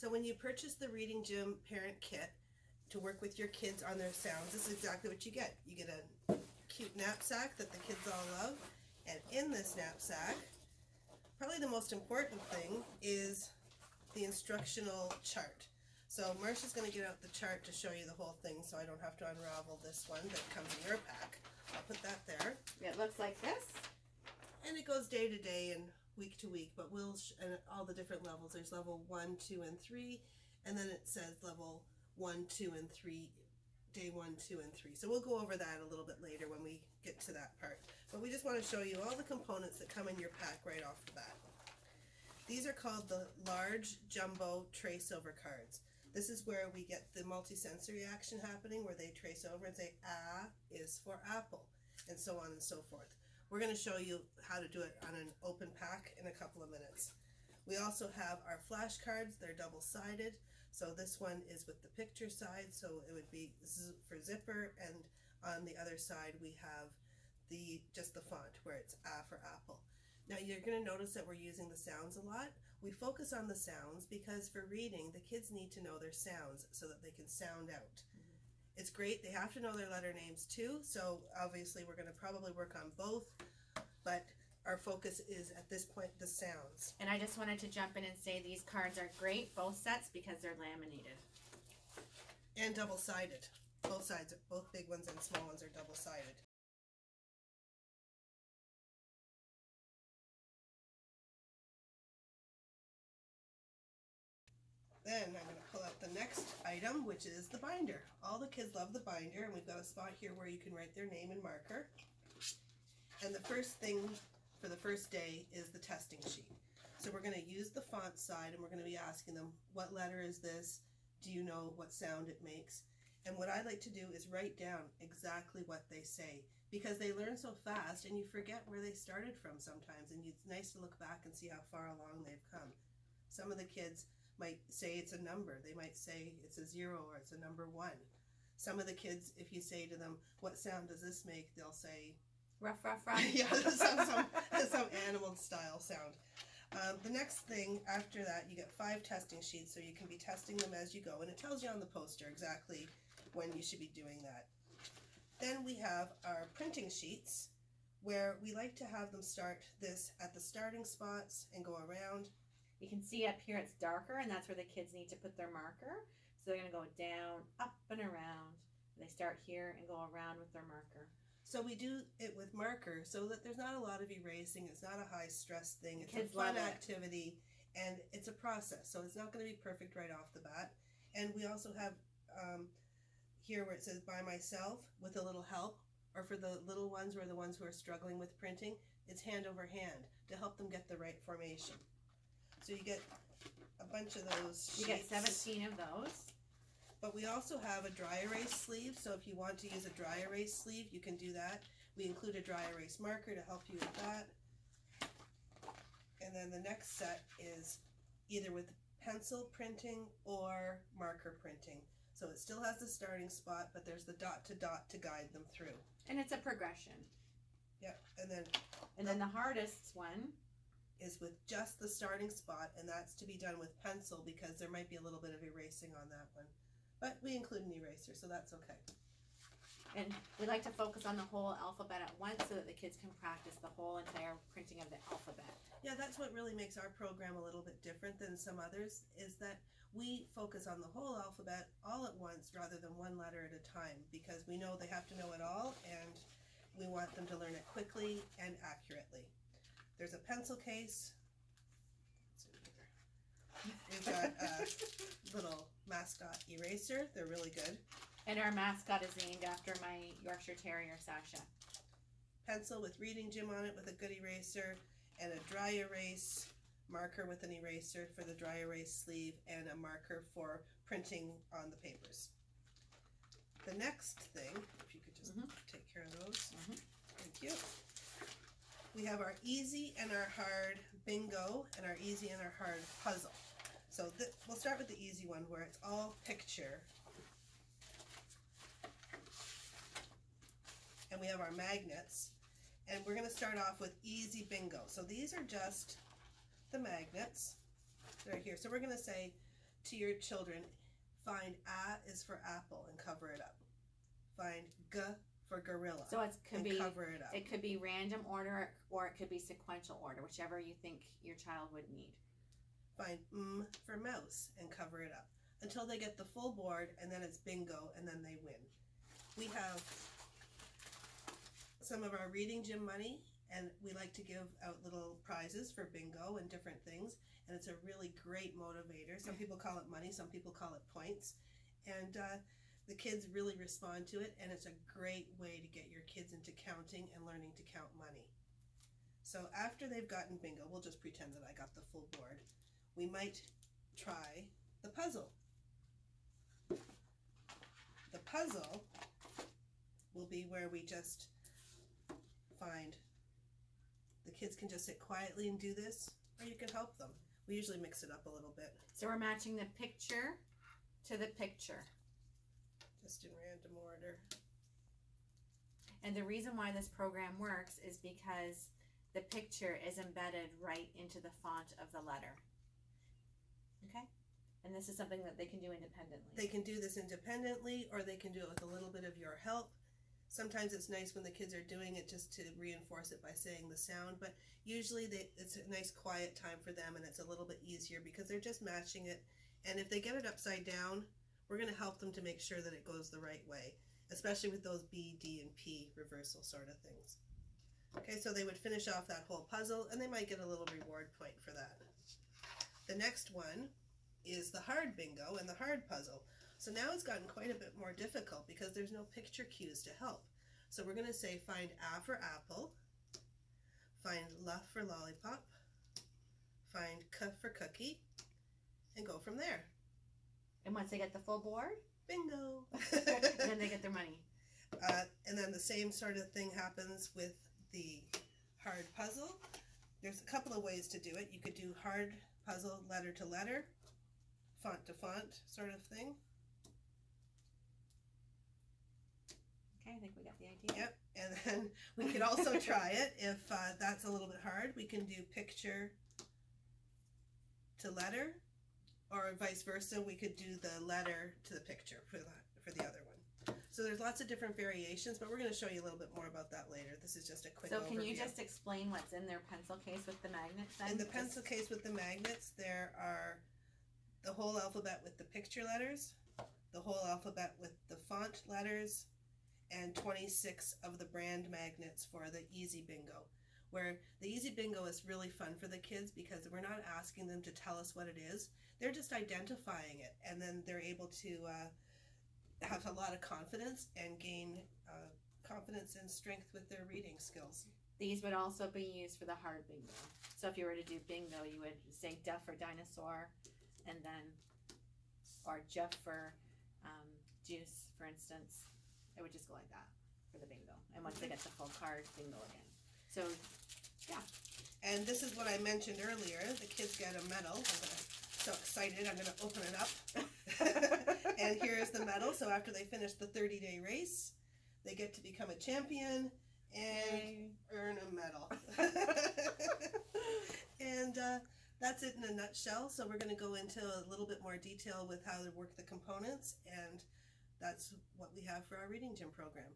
So when you purchase the Reading Gym Parent Kit to work with your kids on their sounds, this is exactly what you get. You get a cute knapsack that the kids all love, and in this knapsack, probably the most important thing is the instructional chart. So Marcia's going to get out the chart to show you the whole thing so I don't have to unravel this one that comes in your pack. I'll put that there. It looks like this. And it goes day to day and week to week, but we'll and all the different levels. There's level 1, 2, and 3, and then it says level 1, 2, and 3, day 1, 2, and 3. So we'll go over that a little bit later when we get to that part. But we just want to show you all the components that come in your pack right off the bat. These are called the large jumbo trace over cards. This is where we get the multi-sensory action happening, where they trace over and say, "A is for apple," and so on and so forth. We're going to show you how to do it on an open pack in a couple of minutes. We also have our flashcards. They're double-sided. So this one is with the picture side, so it would be Z for zipper, and on the other side we have just the font where it's A for apple. Now you're going to notice that we're using the sounds a lot. We focus on the sounds because for reading, the kids need to know their sounds so that they can sound out. It's great. They have to know their letter names too, so obviously we're going to probably work on both, but our focus is at this point the sounds. And I just wanted to jump in and say these cards are great, both sets, because they're laminated. And double-sided. Both sides, both big ones and small ones are double-sided. Then I'm going to pull out the next item, which is the binder. All the kids love the binder, and we've got a spot here where you can write their name in marker. And the first thing for the first day is the testing sheet. So we're going to use the font side, and we're going to be asking them, what letter is this? Do you know what sound it makes? And what I like to do is write down exactly what they say, because they learn so fast and you forget where they started from sometimes, and it's nice to look back and see how far along they've come. Some of the kids might say it's a number. They might say it's a 0 or it's a number 1. Some of the kids, if you say to them, what sound does this make? They'll say, ruff, ruff, ruff. Yeah, some animal style sound. The next thing after that, you get 5 testing sheets, so you can be testing them as you go, and it tells you on the poster exactly when you should be doing that. Then we have our printing sheets, where we like to have them start this at the starting spots and go around. You can see up here it's darker, and that's where the kids need to put their marker. So they're going to go down, up, and around. They start here and go around with their marker. So we do it with marker so that there's not a lot of erasing. It's not a high stress thing. It's Kids a fun activity, and it's a process. So it's not going to be perfect right off the bat. And we also have here where it says by myself with a little help, or for the little ones or the ones who are struggling with printing, it's hand over hand to help them get the right formation. So you get a bunch of those sheets. You get 17 of those. But we also have a dry erase sleeve, so if you want to use a dry erase sleeve, you can do that. We include a dry erase marker to help you with that. And then the next set is either with pencil printing or marker printing. So it still has the starting spot, but there's the dot to guide them through. And it's a progression. Yep, and then the hardest one is with just the starting spot, and that's to be done with pencil because there might be a little bit of erasing on that one. But we include an eraser, so that's okay. And we like to focus on the whole alphabet at once so that the kids can practice the whole entire printing of the alphabet. Yeah, that's what really makes our program a little bit different than some others, is that we focus on the whole alphabet all at once rather than one letter at a time, because we know they have to know it all, and we want them to learn it quickly and accurately. There's a pencil case. We've got a little mascot eraser. They're really good. And our mascot is named after my Yorkshire Terrier, Sasha. Pencil with Reading Gym on it with a good eraser, and a dry erase marker with an eraser for the dry erase sleeve, and a marker for printing on the papers. The next thing, if you could just take care of those. Thank you. We have our easy and our hard bingo and our easy and our hard puzzle. So we'll start with the easy one where it's all picture. And we have our magnets. And we're going to start off with easy bingo. So these are just the magnets. They're here. So we're going to say, to your children, find A is for apple and cover it up. Find G for gorilla. So it could be cover it up. It could be random order or it could be sequential order, whichever you think your child would need. Find M for mouse and cover it up until they get the full board, and then it's bingo, and then they win. We have some of our reading gym money, and we like to give out little prizes for bingo and different things, and it's a really great motivator. Some people call it money, some people call it points, and the kids really respond to it, and it's a great way to get your kids into counting and learning to count money. So after they've gotten bingo, we'll just pretend that I got the full board. We might try the puzzle. The puzzle will be where we just find, the kids can just sit quietly and do this, or you can help them. We usually mix it up a little bit. So we're matching the picture to the picture. Just in random order. And the reason why this program works is because the picture is embedded right into the font of the letter. Okay? And this is something that they can do independently. They can do this independently, or they can do it with a little bit of your help. Sometimes it's nice when the kids are doing it just to reinforce it by saying the sound, but usually it's a nice quiet time for them, and it's a little bit easier because they're just matching it. And if they get it upside down, we're going to help them to make sure that it goes the right way, especially with those B, D, and P reversal sort of things. Okay, so they would finish off that whole puzzle, and they might get a little reward point for that. The next one is the hard bingo and the hard puzzle. So now it's gotten quite a bit more difficult because there's no picture cues to help. So we're going to say find A for apple, find L for lollipop, find K for cookie, and go from there. And once they get the full board, bingo! and then they get their money. And then the same sort of thing happens with the hard puzzle. There's a couple of ways to do it. You could do hard puzzle letter to letter, font to font sort of thing. Okay, I think we got the idea. Yep, and then we could also try it if that's a little bit hard. We can do picture to letter, or vice versa. We could do the letter to the picture for the other one. So there's lots of different variations, but we're going to show you a little bit more about that later. This is just a quick overview. So can you just explain what's in their pencil case with the magnets then? In the pencil case with the magnets, there are the whole alphabet with the picture letters, the whole alphabet with the font letters, and 26 of the brand magnets for the Easy Bingo, where the Easy Bingo is really fun for the kids because we're not asking them to tell us what it is. They're just identifying it, and then they're able to have a lot of confidence and gain confidence and strength with their reading skills. These would also be used for the hard bingo. So if you were to do bingo, you would say D for dinosaur, and then, or J for juice, for instance. It would just go like that for the bingo. And once they get the full card, bingo again. So, yeah. And this is what I mentioned earlier. The kids get a medal. I'm so excited. I'm going to open it up. And here's the medal. So after they finish the 30-day race, they get to become a champion and earn a medal. And that's it in a nutshell. So we're going to go into a little bit more detail with how to work the components, and that's what we have for our Reading Gym program.